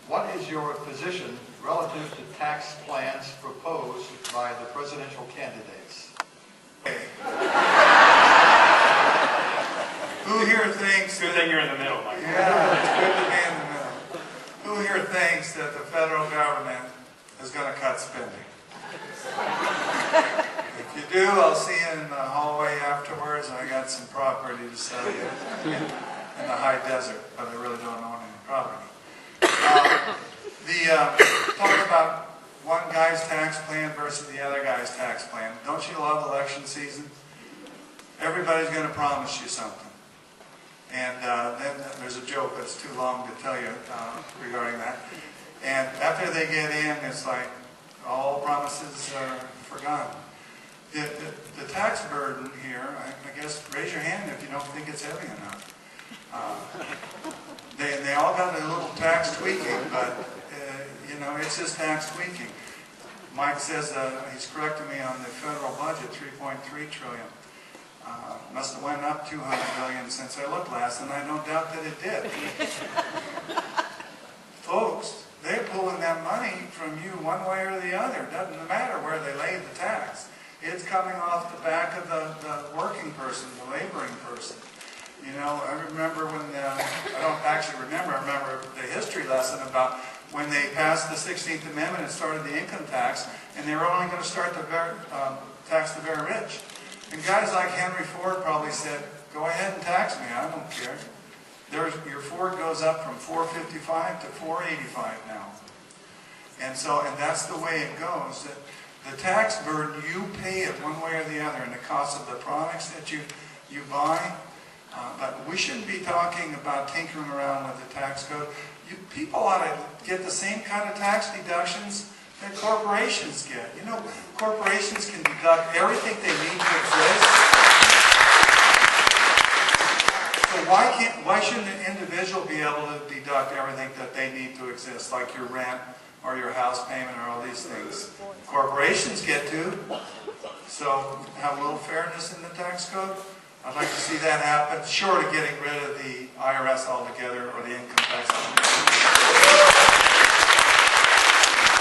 What is your position relative to tax plans proposed by the presidential candidates? Who here thinks... Good thing you're in the middle, Mike. Yeah, it's good to be in the middle. Who here thinks that the federal government is going to cut spending? If you do, I'll see you in the hallway afterwards. I got some property to sell you in the high desert, but I really don't own any property. Talk about one guy's tax plan versus the other guy's tax plan. Don't you love election season? Everybody's going to promise you something. And then there's a joke that's too long to tell you regarding that. And after they get in, it's like all promises are forgotten. The tax burden here, I guess, raise your hand if you don't think it's heavy enough. They all got a little tax tweaking, but you know, it's just tax tweaking. Mike says he's correcting me on the federal budget, 3.3 trillion. Must have went up 200 billion since I looked last, and I don't doubt that it did. Folks, they're pulling that money from you one way or the other. Doesn't matter where they lay the tax. It's coming off the back of the working person, the laboring person. You know, I remember when, I don't actually remember, I remember the history lesson about when they passed the 16th Amendment and started the income tax, and they were only going to start to tax the very rich. And guys like Henry Ford probably said, go ahead and tax me, I don't care. Your Ford goes up from $455 to $485 now. And that's the way it goes. The tax burden, you pay it one way or the other in the cost of the products that you buy. But we shouldn't be talking about tinkering around with the tax code. People ought to get the same kind of tax deductions that corporations get. You know, corporations can deduct everything they need to exist. So why shouldn't an individual be able to deduct everything that they need to exist, like your rent or your house payment or all these things? Corporations get to. So have a little fairness in the tax code. I'd like to see that happen, short of getting rid of the IRS altogether or the income tax.